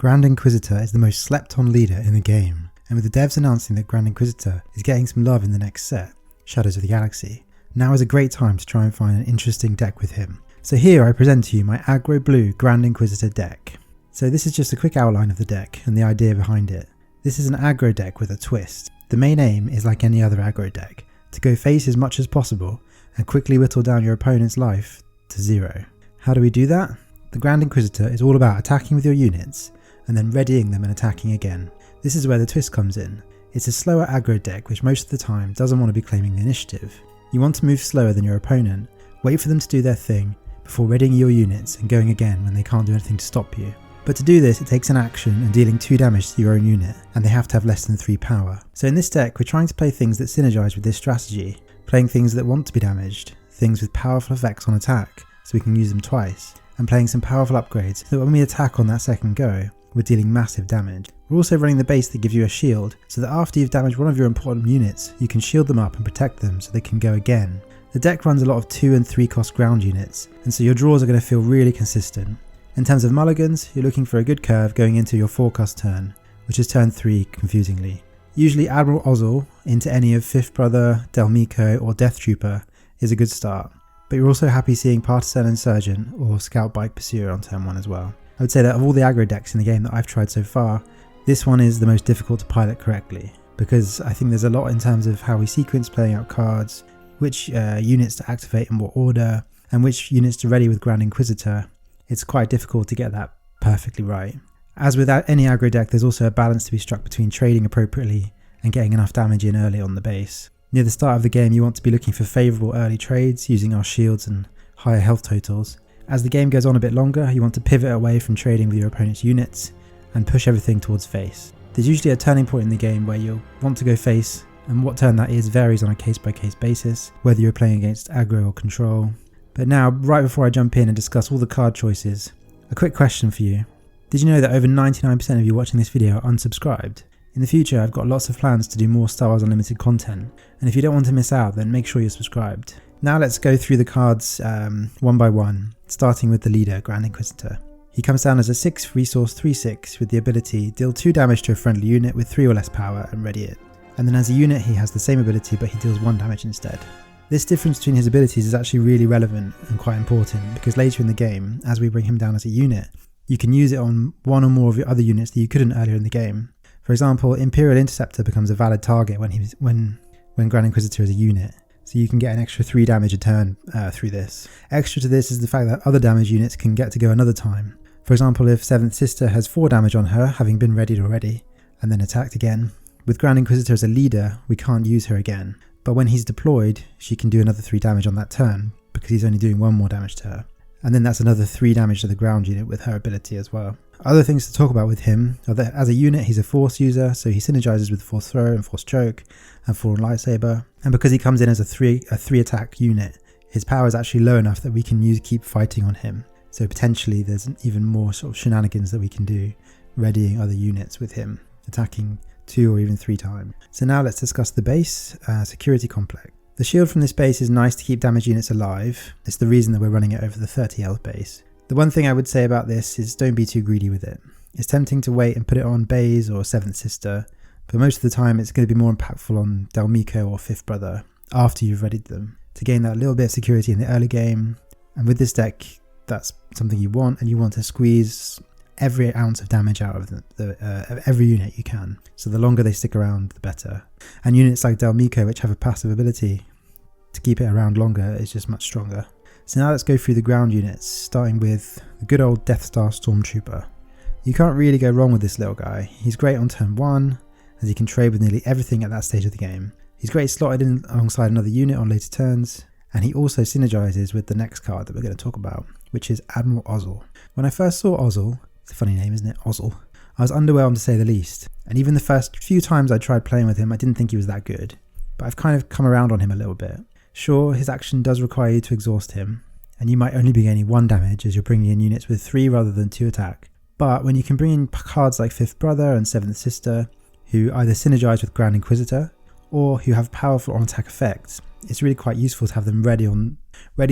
Grand Inquisitor is the most slept on leader in the game, and with the devs announcing that Grand Inquisitor is getting some love in the next set, Shadows of the Galaxy, now is a great time to try and find an interesting deck with him. So here I present to you my aggro blue Grand Inquisitor deck. So this is just a quick outline of the deck and the idea behind it. This is an aggro deck with a twist. The main aim is like any other aggro deck, to go face as much as possible and quickly whittle down your opponent's life to 0. How do we do that? The Grand Inquisitor is all about attacking with your units and then readying them and attacking again. This is where the twist comes in. It's a slower aggro deck which most of the time doesn't want to be claiming the initiative. You want to move slower than your opponent, wait for them to do their thing before readying your units and going again when they can't do anything to stop you. But to do this, it takes an action and dealing 2 damage to your own unit, and they have to have less than 3 power. So in this deck, we're trying to play things that synergize with this strategy, playing things that want to be damaged, things with powerful effects on attack, so we can use them twice, and playing some powerful upgrades so that when we attack on that second go, we're dealing massive damage. We're also running the base that gives you a shield, so that after you've damaged one of your important units, you can shield them up and protect them so they can go again. The deck runs a lot of 2 and 3 cost ground units, and so your draws are going to feel really consistent. In terms of mulligans, you're looking for a good curve going into your 4 cost turn, which is turn 3 confusingly. Usually Admiral Ozzel into any of 5th Brother, Delmico or Death Trooper is a good start, but you're also happy seeing Partisan Insurgent or Scout Bike Pursuer on turn 1 as well. I would say that of all the aggro decks in the game that I've tried so far, this one is the most difficult to pilot correctly, because I think there's a lot in terms of how we sequence playing out cards, which units to activate in what order, and which units to ready with Grand Inquisitor. It's quite difficult to get that perfectly right. As with any aggro deck, there's also a balance to be struck between trading appropriately and getting enough damage in early on the base. Near the start of the game, you want to be looking for favourable early trades using our shields and higher health totals. As the game goes on a bit longer, you want to pivot away from trading with your opponent's units and push everything towards face. There's usually a turning point in the game where you'll want to go face, and what turn that is varies on a case by case basis, whether you're playing against aggro or control. But now, right before I jump in and discuss all the card choices, a quick question for you. Did you know that over 99% of you watching this video are unsubscribed? In the future, I've got lots of plans to do more Star Wars Unlimited content, and if you don't want to miss out, then make sure you're subscribed. Now let's go through the cards one by one, starting with the leader, Grand Inquisitor. He comes down as a 6 resource 3/6 with the ability deal 2 damage to a friendly unit with 3 or less power and ready it. And then as a unit he has the same ability but he deals 1 damage instead. This difference between his abilities is actually really relevant and quite important because later in the game, as we bring him down as a unit, you can use it on 1 or more of your other units that you couldn't earlier in the game. For example, Imperial Interceptor becomes a valid target when Grand Inquisitor is a unit, so you can get an extra 3 damage a turn through this. Extra to this is the fact that other damage units can get to go another time. For example, if 7th Sister has 4 damage on her, having been readied already, and then attacked again, with Grand Inquisitor as a leader, we can't use her again. But when he's deployed, she can do another 3 damage on that turn, because he's only doing 1 more damage to her. And then that's another 3 damage to the ground unit with her ability as well. Other things to talk about with him are that as a unit he's a Force user, so he synergizes with Force Throw and Force Choke and Fallen Lightsaber. And because he comes in as a 3 attack unit, his power is actually low enough that we can keep fighting on him. So potentially there's even more sort of shenanigans that we can do, readying other units with him, attacking 2 or even 3 times. So now let's discuss the base, Security Complex. The shield from this base is nice to keep damage units alive. It's the reason that we're running it over the 30 health base. The one thing I would say about this is don't be too greedy with it. It's tempting to wait and put it on Baze or 7th Sister, but most of the time it's going to be more impactful on Delmico or 5th Brother after you've readied them, to gain that little bit of security in the early game. And with this deck, that's something you want, and you want to squeeze every ounce of damage out of every unit you can. So the longer they stick around, the better. And units like Delmico, which have a passive ability to keep it around longer, is just much stronger. So now let's go through the ground units, starting with the good old Death Star Stormtrooper. You can't really go wrong with this little guy. He's great on turn 1, as he can trade with nearly everything at that stage of the game. He's great slotted in alongside another unit on later turns, and he also synergizes with the next card that we're going to talk about, which is Admiral Ozzel. When I first saw Ozzel, it's a funny name, isn't it? Ozzel. I was underwhelmed to say the least, and even the first few times I tried playing with him, I didn't think he was that good, but I've kind of come around on him a little bit. Sure, his action does require you to exhaust him, and you might only be gaining 1 damage as you're bringing in units with 3 rather than 2 attack, but when you can bring in cards like 5th Brother and 7th Sister, who either synergize with Grand Inquisitor, or who have powerful on-attack effects, it's really quite useful to have them ready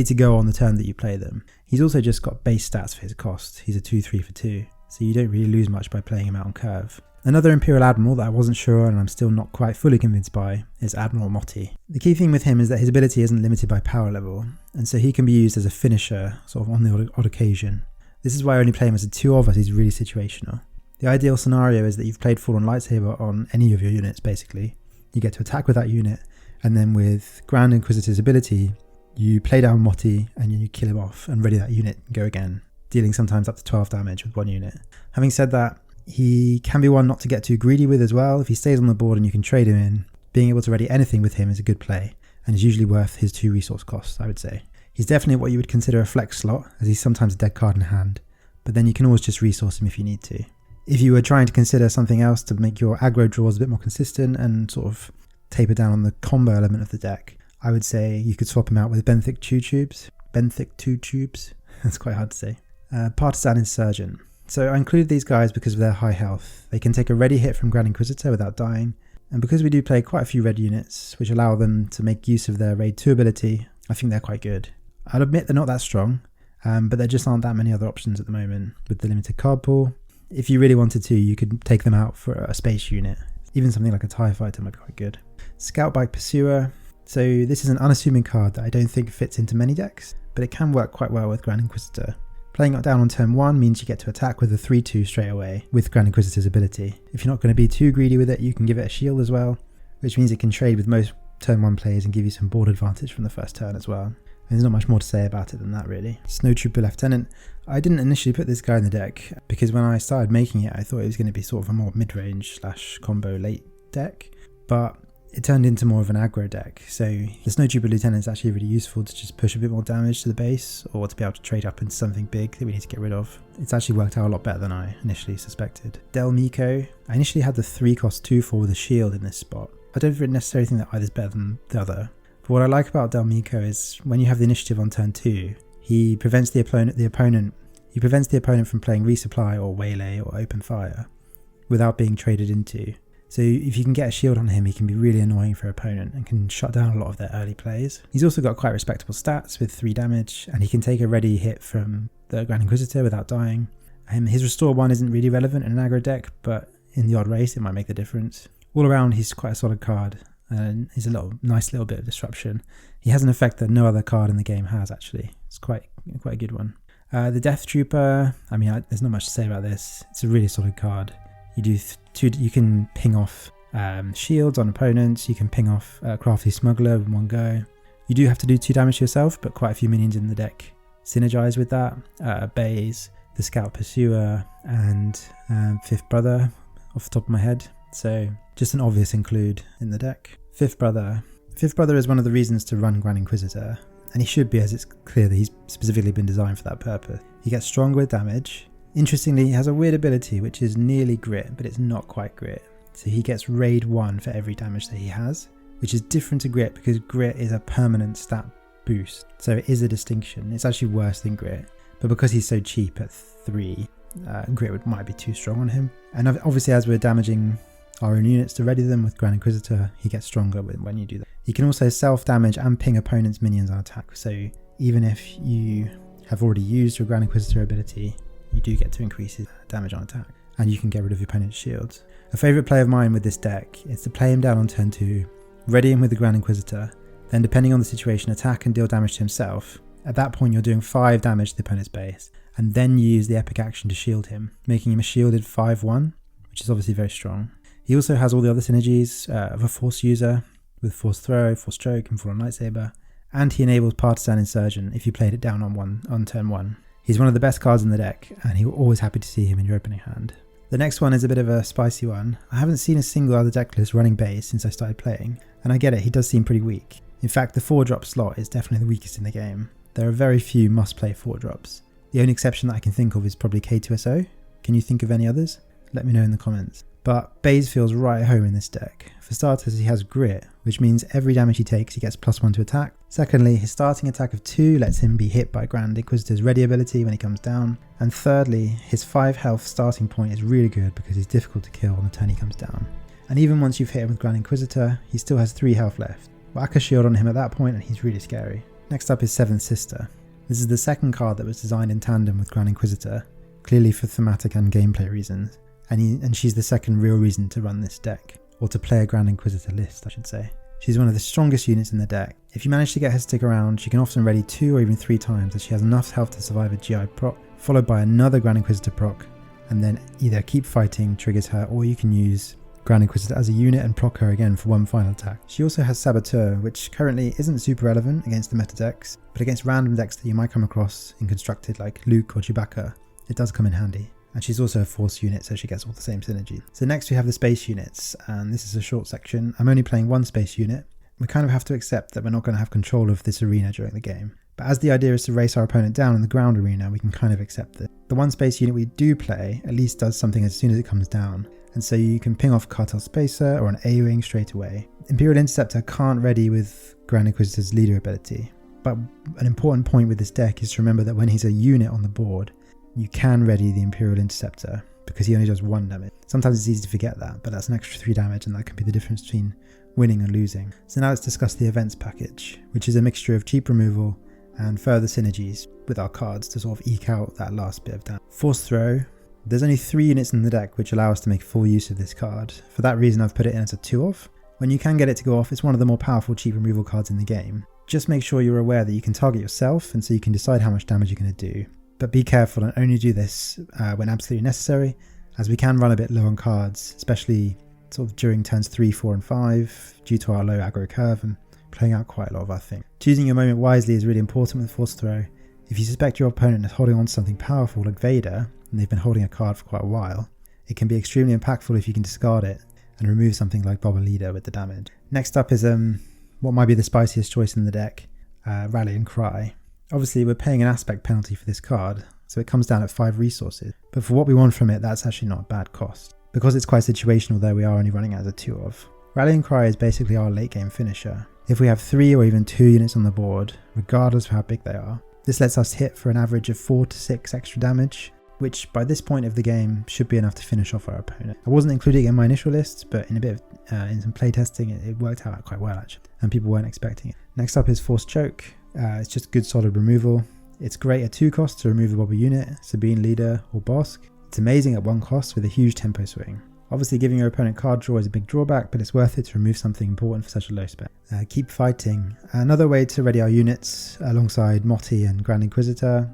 to go on the turn that you play them. He's also just got base stats for his cost. He's a 2/3 for 2. so you don't really lose much by playing him out on curve. Another Imperial Admiral that I wasn't sure and I'm still not quite fully convinced by is Admiral Motti. The key thing with him is that his ability isn't limited by power level, and so he can be used as a finisher sort of on the odd occasion. This is why I only play him as a 2 of, as he's really situational. The ideal scenario is that you've played Fallen Lightsaber on any of your units basically. You get to attack with that unit, and then with Grand Inquisitor's ability, you play down Motti and you kill him off and ready that unit and go again, dealing sometimes up to 12 damage with one unit. Having said that, he can be one not to get too greedy with as well. If he stays on the board and you can trade him in, being able to ready anything with him is a good play, and is usually worth his 2 resource costs, I would say. He's definitely what you would consider a flex slot, as he's sometimes a dead card in hand, but then you can always just resource him if you need to. If you were trying to consider something else to make your aggro draws a bit more consistent and sort of taper down on the combo element of the deck, I would say you could swap him out with Benthic 2 Tubes. Benthic 2 Tubes? That's quite hard to say. Partisan Insurgent. So I included these guys because of their high health. They can take a ready hit from Grand Inquisitor without dying, and because we do play quite a few red units, which allow them to make use of their Raid 2 ability, I think they're quite good. I'll admit they're not that strong, but there just aren't that many other options at the moment with the limited card pool. If you really wanted to, you could take them out for a space unit. Even something like a TIE Fighter might be quite good. Scout Bike Pursuer. So this is an unassuming card that I don't think fits into many decks, but it can work quite well with Grand Inquisitor. Playing it down on turn 1 means you get to attack with a 3-2 straight away with Grand Inquisitor's ability. If you're not going to be too greedy with it, you can give it a shield as well, which means it can trade with most turn 1 players and give you some board advantage from the first turn as well. And there's not much more to say about it than that really. Snowtrooper Lieutenant. I didn't initially put this guy in the deck because when I started making it I thought it was going to be sort of a more mid-range / combo late deck, but it turned into more of an aggro deck. So the Snowtrooper Lieutenant is actually really useful to just push a bit more damage to the base, or to be able to trade up into something big that we need to get rid of. It's actually worked out a lot better than I initially suspected. Del Miko. I initially had the 3-cost 2/4 with a shield in this spot. I don't necessarily think that either's better than the other. But what I like about Del Miko is when you have the initiative on turn 2, he prevents the opponent from playing resupply or waylay or open fire without being traded into. So if you can get a shield on him, he can be really annoying for an opponent and can shut down a lot of their early plays. He's also got quite respectable stats with 3 damage, and he can take a ready hit from the Grand Inquisitor without dying. His Restore 1 isn't really relevant in an aggro deck, but in the odd race it might make the difference. All around he's quite a solid card, and he's a nice little bit of disruption. He has an effect that no other card in the game has actually. It's quite a good one. The Death Trooper, I mean there's not much to say about this. It's a really solid card. You can ping off shields on opponents, you can ping off Crafty Smuggler in one go. You do have to do 2 damage to yourself, but quite a few minions in the deck synergize with that. Baze, the Scout Pursuer, and Fifth Brother off the top of my head. So just an obvious include in the deck. Fifth Brother. Fifth Brother is one of the reasons to run Grand Inquisitor, and he should be, as it's clear that he's specifically been designed for that purpose. He gets stronger with damage. Interestingly, he has a weird ability which is nearly grit, but it's not quite grit. So he gets raid 1 for every damage that he has, which is different to grit because grit is a permanent stat boost. So it is a distinction. It's actually worse than grit, but because he's so cheap at 3, grit might be too strong on him. And obviously as we're damaging our own units to ready them with Grand Inquisitor, he gets stronger when you do that. He can also self-damage and ping opponents' minions on attack. So even if you have already used your Grand Inquisitor ability, you do get to increase his damage on attack, and you can get rid of your opponent's shields. A favourite play of mine with this deck is to play him down on turn 2, ready him with the Grand Inquisitor, then depending on the situation attack and deal damage to himself. At that point you're doing 5 damage to the opponent's base, and then you use the epic action to shield him, making him a shielded 5/1, which is obviously very strong. He also has all the other synergies of a Force user, with Force Throw, Force Choke, and Fallen Lightsaber, and he enables Partisan Insurgent if you played it down on turn 1. He's one of the best cards in the deck, and you're always happy to see him in your opening hand. The next one is a bit of a spicy one. I haven't seen a single other deck list running base since I started playing, and I get it, he does seem pretty weak. In fact, the 4-drop slot is definitely the weakest in the game. There are very few must-play 4-drops. The only exception that I can think of is probably K2SO. Can you think of any others? Let me know in the comments. But Baze feels right at home in this deck. For starters, he has grit, which means every damage he takes he gets +1 to attack. Secondly, his starting attack of 2 lets him be hit by Grand Inquisitor's ready ability when he comes down. And thirdly, his 5 health starting point is really good because he's difficult to kill on the turn he comes down. And even once you've hit him with Grand Inquisitor, he still has 3 health left. Whack a shield on him at that point and he's really scary. Next up is Seventh Sister. This is the second card that was designed in tandem with Grand Inquisitor, clearly for thematic and gameplay reasons, and she's the second real reason to run this deck, or to play a Grand Inquisitor list, I should say. She's one of the strongest units in the deck. If you manage to get her to stick around, she can often ready 2 or even 3 times as she has enough health to survive a GI proc, followed by another Grand Inquisitor proc, and then either keep fighting triggers her, or you can use Grand Inquisitor as a unit and proc her again for one final attack. She also has Saboteur, which currently isn't super relevant against the meta decks, but against random decks that you might come across in constructed like Luke or Chewbacca, it does come in handy. And she's also a force unit, so she gets all the same synergy. So next we have the space units, and this is a short section. I'm only playing one space unit. We kind of have to accept that we're not going to have control of this arena during the game. But as the idea is to race our opponent down in the ground arena, we can kind of accept it. The one space unit we do play at least does something as soon as it comes down, and so you can ping off Cartel Spacer or an A-Wing straight away. Imperial Interceptor can't ready with Grand Inquisitor's leader ability, but an important point with this deck is to remember that when he's a unit on the board, you can ready the Imperial Interceptor because he only does 1 damage. Sometimes it's easy to forget that, but that's an extra 3 damage, and that can be the difference between winning and losing. So now let's discuss the events package, which is a mixture of cheap removal and further synergies with our cards to sort of eke out that last bit of damage. Force Throw. There's only 3 units in the deck which allow us to make full use of this card. For that reason, I've put it in as a 2-off. When you can get it to go off, it's one of the more powerful cheap removal cards in the game. Just make sure you're aware that you can target yourself, and so you can decide how much damage you're going to do. But be careful and only do this when absolutely necessary, as we can run a bit low on cards, especially sort of during turns 3, 4 and 5 due to our low aggro curve and playing out quite a lot of our things. Choosing your moment wisely is really important with Force Throw. If you suspect your opponent is holding on to something powerful like Vader, and they've been holding a card for quite a while, it can be extremely impactful if you can discard it and remove something like Boba Leader with the damage. Next up is what might be the spiciest choice in the deck, Rallying Cry. Obviously we're paying an aspect penalty for this card, so it comes down at 5 resources, but for what we want from it, that's actually not a bad cost. Because it's quite situational though, we are only running it as a 2-of. Rallying Cry is basically our late game finisher. If we have 3 or even 2 units on the board, regardless of how big they are, this lets us hit for an average of 4 to 6 extra damage, which by this point of the game should be enough to finish off our opponent. I wasn't including it in my initial list, but in a bit of in some playtesting it worked out quite well actually, and people weren't expecting it. Next up is Force Choke. It's just good solid removal. It's great at 2 costs to remove a Boba unit, Sabine Leader or Bosk. It's amazing at 1 cost with a huge tempo swing. Obviously giving your opponent card draw is a big drawback, but it's worth it to remove something important for such a low spec. Keep fighting. Another way to ready our units alongside Motti and Grand Inquisitor.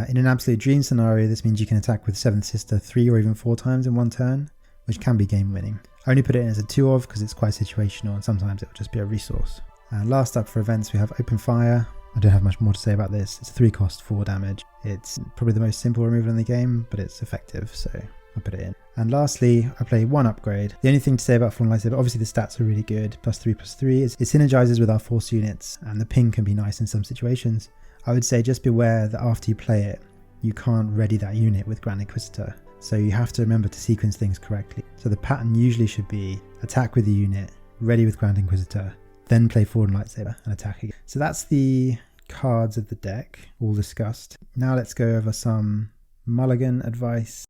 In an absolute dream scenario, this means you can attack with 7th Sister 3 or even 4 times in 1 turn, which can be game winning. I only put it in as a 2-of because it's quite situational and sometimes it will just be a resource. Last up for events we have Open Fire. I don't have much more to say about this. It's 3 cost, 4 damage. It's probably the most simple removal in the game, but it's effective, so I put it in. And lastly, I play 1 upgrade. The only thing to say about Fallen Lightsaber, obviously the stats are really good, +3/+3. It synergizes with our force units, and the ping can be nice in some situations. I would say just beware that after you play it, you can't ready that unit with Grand Inquisitor. So you have to remember to sequence things correctly. So the pattern usually should be attack with the unit, ready with Grand Inquisitor, then play Fallen Lightsaber and attack again. So that's the cards of the deck, all discussed. Now let's go over some mulligan advice.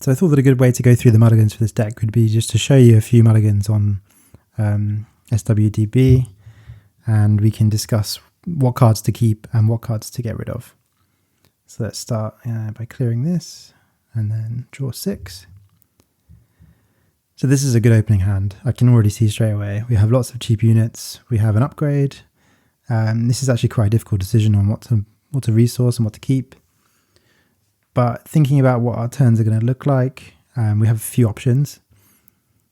So I thought that a good way to go through the mulligans for this deck would be just to show you a few mulligans on SWDB, and we can discuss what cards to keep and what cards to get rid of. So let's start by clearing this and then draw 6. So this is a good opening hand. I can already see straight away. We have lots of cheap units. We have an upgrade. This is actually quite a difficult decision on what to resource and what to keep. But thinking about what our turns are going to look like, we have a few options.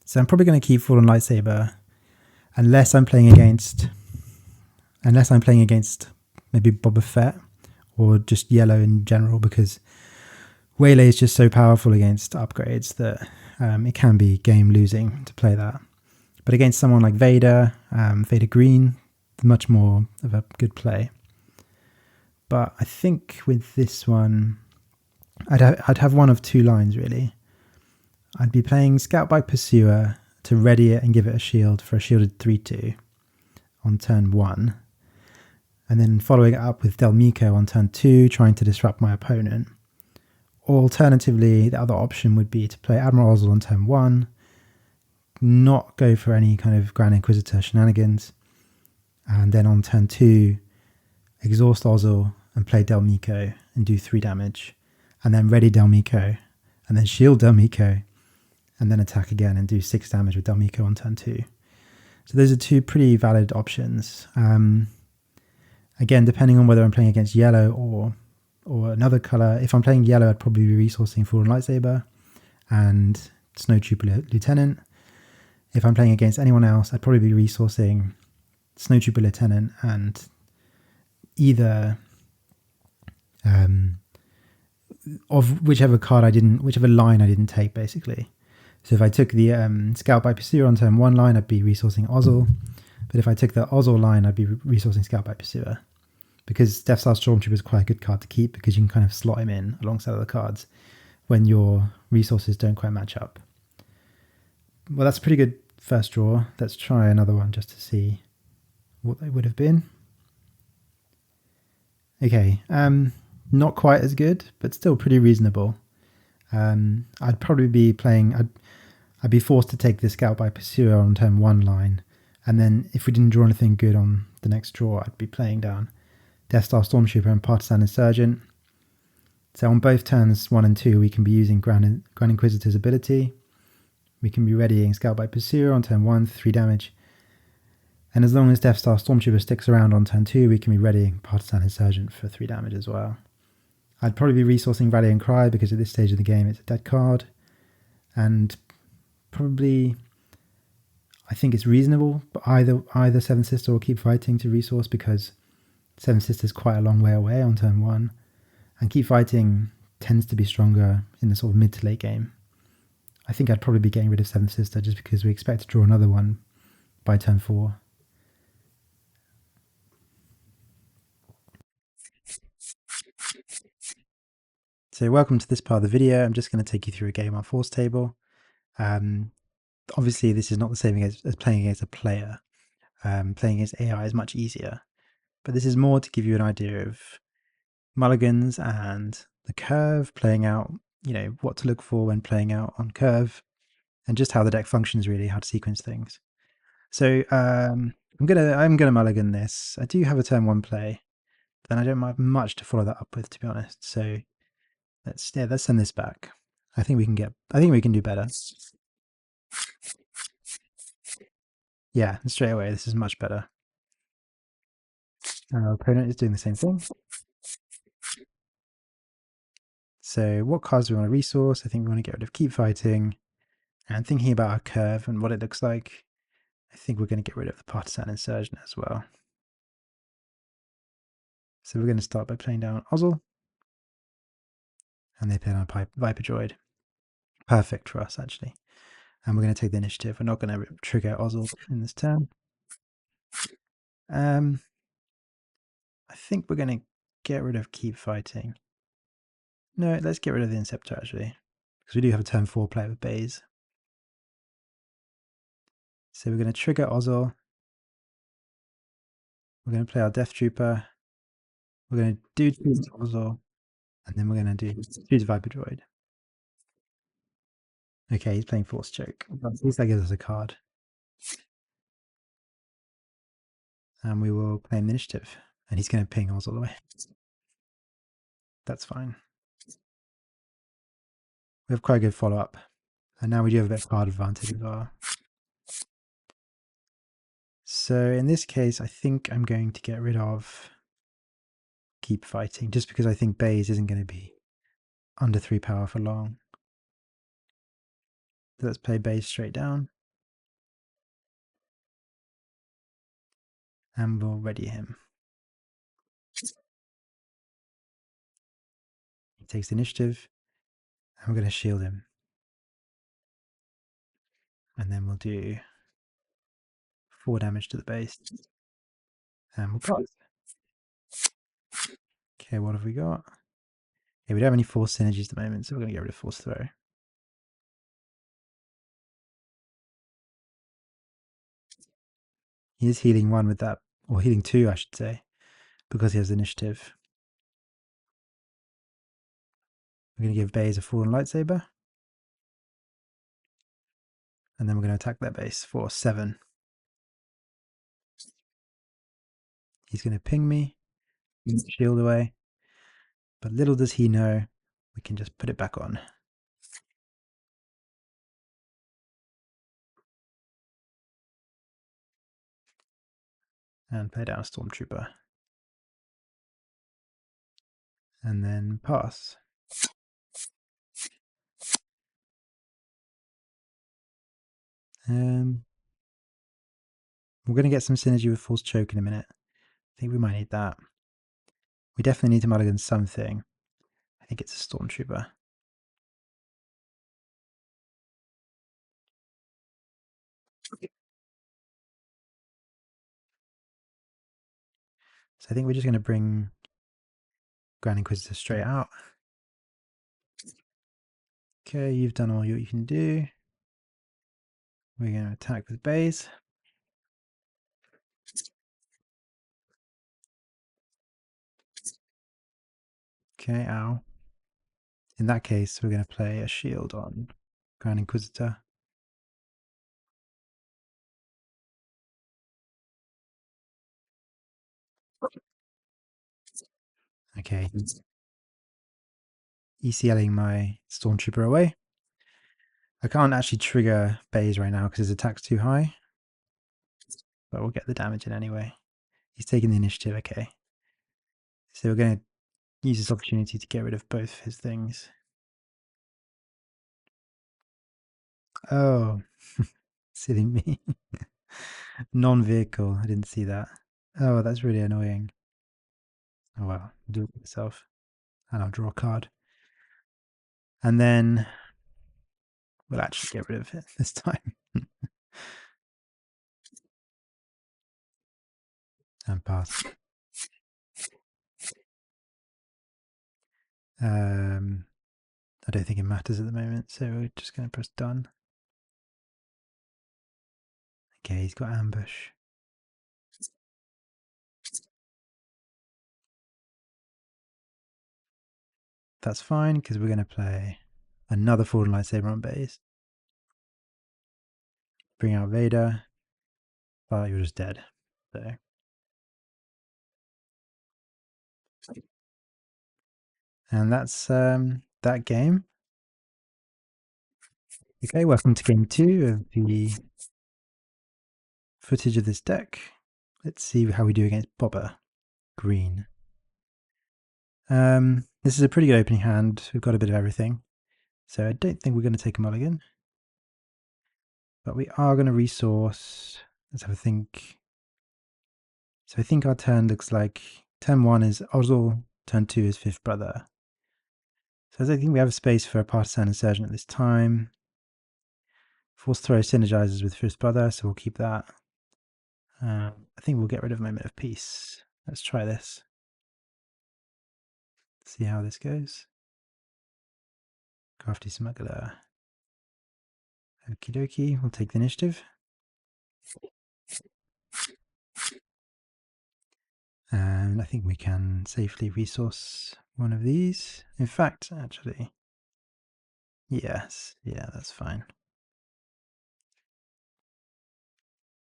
So I'm probably going to keep Fallen Lightsaber unless I'm playing against maybe Boba Fett or just yellow in general, because Waylay is just so powerful against upgrades that it can be game losing to play that. But against someone like Vader, Vader Green, much more of a good play. But I think with this one, I'd have one of 2 lines really. I'd be playing Scout by Pursuer to ready it and give it a shield for a shielded 3/2 on turn 1. And then following it up with Del Meeko on turn 2, trying to disrupt my opponent. Or alternatively, the other option would be to play Admiral Ozzel on turn 1, not go for any kind of Grand Inquisitor shenanigans, and then on turn 2, exhaust Ozzel and play Del Meeko and do 3 damage, and then ready Delmico, and then shield Delmico, and then attack again and do 6 damage with Delmico on turn 2. So those are two pretty valid options. Again, depending on whether I'm playing against yellow or another color. If I'm playing yellow, I'd probably be resourcing Fallen Lightsaber and Snowtrooper Lieutenant. If I'm playing against anyone else, I'd probably be resourcing Snowtrooper Lieutenant and either of whichever line I didn't take, basically. So if I took the Scout by Pursuer on turn 1 line, I'd be resourcing Ozzel. But if I took the Ozzel line, I'd be resourcing Scout by Pursuer. Because Death Star Stormtrooper is quite a good card to keep because you can kind of slot him in alongside other cards when your resources don't quite match up. Well, that's a pretty good first draw. Let's try another one just to see what they would have been. Okay, not quite as good, but still pretty reasonable. I'd probably be playing... I'd be forced to take the Scout by Pursuer on turn 1 line, and then if we didn't draw anything good on the next draw, I'd be playing down Death Star Stormtrooper and Partisan Insurgent. So on both turns 1 and 2, we can be using Grand Inquisitor's ability. We can be readying Scout by Pursuer on turn 1 for 3 damage. And as long as Death Star Stormtrooper sticks around on turn 2, we can be readying Partisan Insurgent for 3 damage as well. I'd probably be resourcing Rallying Cry because at this stage of the game it's a dead card. And probably, I think it's reasonable, but either Seven Sister or Keep Fighting to resource because Seven Sister is quite a long way away on turn 1. And Keep Fighting tends to be stronger in the sort of mid to late game. I think I'd probably be getting rid of Seven Sister just because we expect to draw another one by turn 4. So welcome to this part of the video. I'm just going to take you through a game on Force Table. Obviously, this is not the same as playing against a player. Playing against AI is much easier. But this is more to give you an idea of mulligans and the curve, playing out, what to look for when playing out on curve, and just how the deck functions really, how to sequence things. So I'm gonna mulligan this. I do have a turn 1 play, then I don't have much to follow that up with, to be honest. So let's send this back. I think we can do better. Yeah, straight away, this is much better. Our opponent is doing the same thing. So what cards do we want to resource? I think we want to get rid of Keep Fighting. And thinking about our curve and what it looks like, I think we're going to get rid of the Partisan Insurgent as well. So we're going to start by playing down Ozzel. And they play down Viper Droid. Perfect for us, actually. And we're going to take the initiative. We're not going to trigger Ozzel in this turn. I think we're going to get rid of Keep Fighting. No, let's get rid of the Inceptor, actually. Because we do have a turn 4 play with Baze. So we're going to trigger Ozzel. We're going to play our Death Trooper. We're going to do Ozzel. And then we're going to choose Viper Droid. Okay, he's playing Force Choke. At least that gives us a card. And we will claim the initiative. And he's going to ping Ozzel away. That's fine. We have quite a good follow-up. And now we do have a bit of card advantage as well. So in this case, I think I'm going to get rid of Keep Fighting, just because I think Baze isn't going to be under 3 power for long. So let's play Baze straight down. And we'll ready him. He takes the initiative. And we're going to shield him. And then we'll do 4 damage to the base. And we'll pass. Okay, what have we got? Okay, we don't have any Force synergies at the moment, so we're going to get rid of Force Throw. He is healing 1 with that, or healing 2, I should say, because he has initiative. We're going to give Baze a Fallen Lightsaber. And then we're going to attack that base for 7. He's going to ping me, shield away. But little does he know, we can just put it back on. And play down a Stormtrooper. And then pass. We're going to get some synergy with Force Choke in a minute. I think we might need that. We definitely need to mulligan something. I think it's a Stormtrooper. So I think we're just going to bring Grand Inquisitor straight out. Okay, you've done all you can do. We're going to attack with bays. Okay, ow. In that case, we're going to play a shield on Grand Inquisitor. Okay, ECLing my Stormtrooper away. I can't actually trigger bays right now because his attack's too high. But we'll get the damage in anyway. He's taking the initiative, okay. So we're going to use this opportunity to get rid of both his things. Oh, silly me. Non-vehicle, I didn't see that. Oh, that's really annoying. Oh well, do it yourself. And I'll draw a card. And then we'll actually get rid of it this time. And pass. I don't think it matters at the moment, so we're just going to press done. Okay, he's got ambush. That's fine, because we're going to play another Fallen Lightsaber on base. Bring out Vader. But you're just dead. So. And that's that game. Okay, welcome to game 2 of the footage of this deck. Let's see how we do against Bobber. Green. This is a pretty good opening hand. We've got a bit of everything. So I don't think we're going to take a mulligan. But we are going to resource. Let's have a think. So I think our turn looks like turn 1 is Ozzel, turn 2 is Fifth Brother. So I think we have a space for a Partisan Insurgent at this time. Force Throw synergizes with Fifth Brother, so we'll keep that. I think we'll get rid of Moment of Peace. Let's try this. See how this goes. Crafty Smuggler. Okie dokie, we'll take the initiative. And I think we can safely resource one of these. In fact, actually, yes, yeah, that's fine.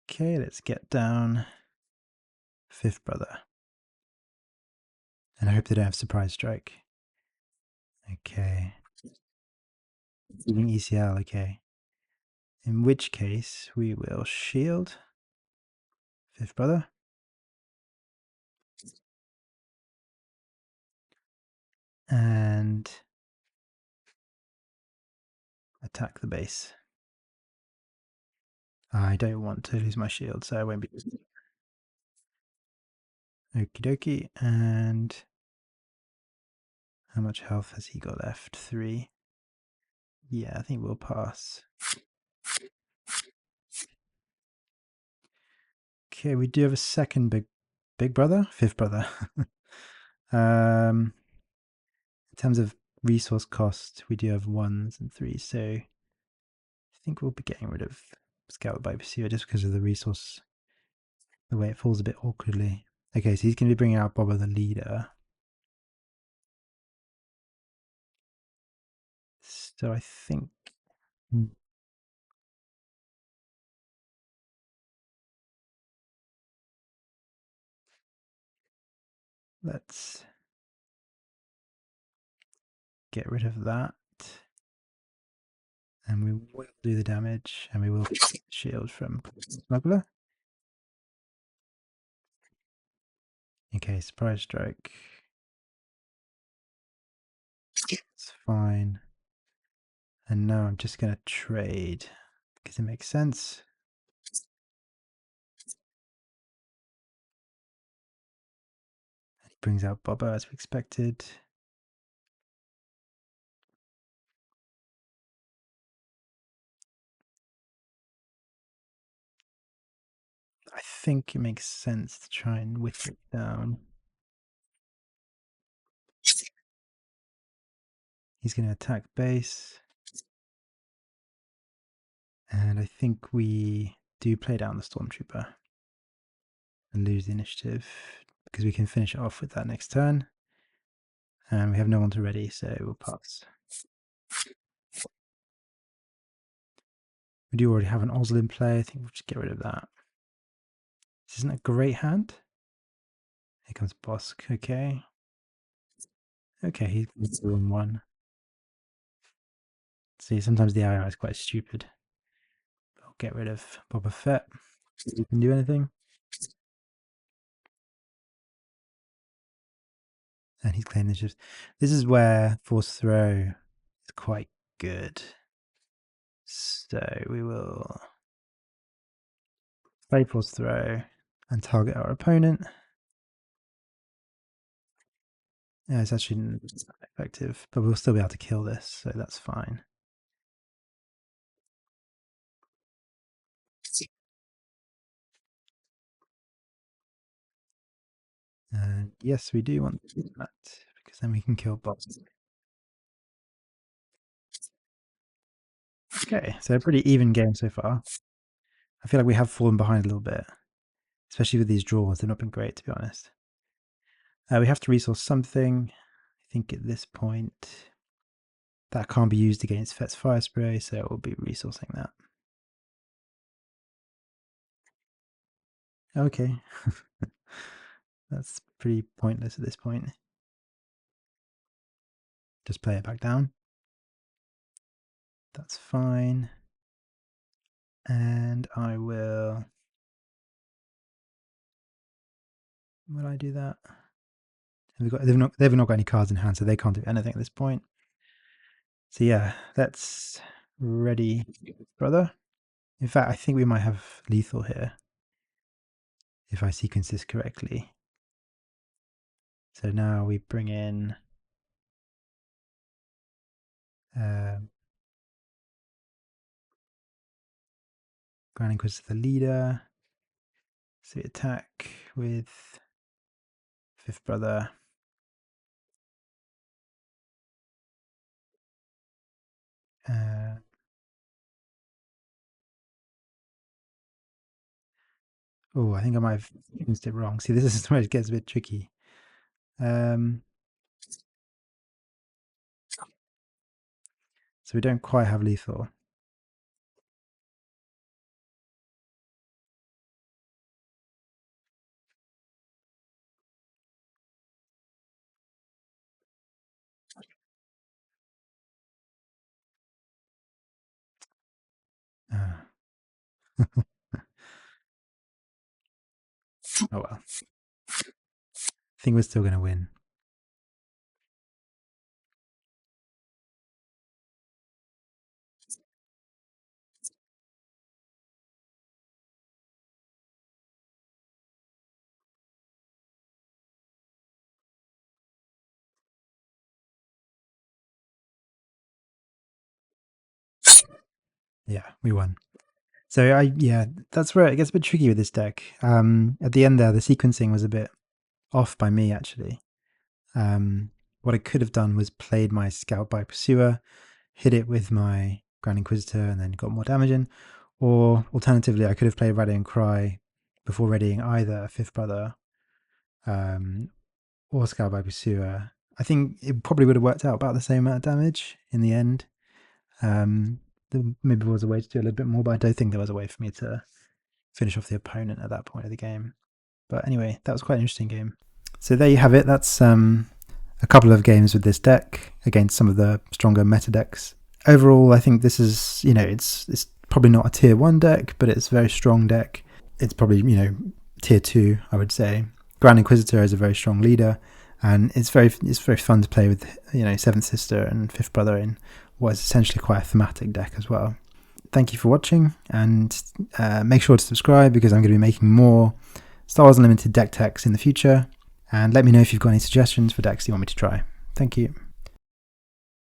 Okay, let's get down Fifth Brother. And I hope they don't have Surprise Strike. Okay. Even ECL, okay. In which case, we will shield Fifth Brother. And attack the base. I don't want to lose my shield, so I won't be. Okie dokie, and how much health has he got left? 3. Yeah, I think we'll pass. Okay, we do have a second big brother? Fifth Brother. In terms of resource cost, we do have 1s and 3s, so I think we'll be getting rid of Scout by Pursuer just because of the resource, the way it falls a bit awkwardly. Okay, so he's going to be bringing out Bobber the leader. So I think... let's get rid of that. And we will do the damage, and we will shield from Smuggler. Okay, surprise strike. It's fine. And now I'm just gonna trade because it makes sense. And he brings out Bobber as we expected. I think it makes sense to try and whip it down. He's going to attack base. And I think we do play down the Stormtrooper and lose the initiative because we can finish it off with that next turn. And we have no one to ready, so we'll pass. We do already have an Ozil in play. I think we'll just get rid of that. This isn't a great hand. Here comes Bosk. Okay. Okay, he's the wrong one. See, sometimes the AI is quite stupid. I'll get rid of Boba Fett. You can do anything. And he's claimed this. This is where Force Throw is quite good. So we will play Force Throw and target our opponent. Yeah, it's actually not effective, but we'll still be able to kill this, so that's fine. And yes, we do want to do that, because then we can kill bots. Okay, so a pretty even game so far. I feel like we have fallen behind a little bit, especially with these draws. They've not been great, to be honest. We have to resource something. I think at this point, that can't be used against Fett's Fire Spray, so we'll be resourcing that. Okay. That's pretty pointless at this point. Just play it back down. That's fine. And I will I do that? They've not got any cards in hand, so they can't do anything at this point. So yeah, let's ready, brother. In fact, I think we might have lethal here, if I sequence this correctly. So now we bring in Grand Inquisitor, the leader. So we attack with fifth brother. Oh, I think I might have used it wrong. See, this is where it gets a bit tricky. So we don't quite have lethal. Oh well. I think we're still going to win. Yeah, we won. So yeah, that's where it gets a bit tricky with this deck. At the end there, the sequencing was a bit off by me actually. What I could have done was played my Scout by Pursuer, hit it with my Grand Inquisitor, and then got more damage in. Or alternatively, I could have played Rallying Cry before readying either Fifth Brother or Scout by Pursuer. I think it probably would have worked out about the same amount of damage in the end. Maybe there was a way to do a little bit more, but I don't think there was a way for me to finish off the opponent at that point of the game. But anyway, that was quite an interesting game. So there you have it. That's a couple of games with this deck against some of the stronger meta decks. Overall, I think this is, it's probably not a tier 1 deck, but it's a very strong deck. It's probably, tier 2, I would say. Grand Inquisitor is a very strong leader, and it's very fun to play with, Seventh Sister and Fifth Brother in what is essentially quite a thematic deck as well. Thank you for watching, and make sure to subscribe because I'm going to be making more Star Wars Unlimited deck techs in the future, and let me know if you've got any suggestions for decks you want me to try. Thank you.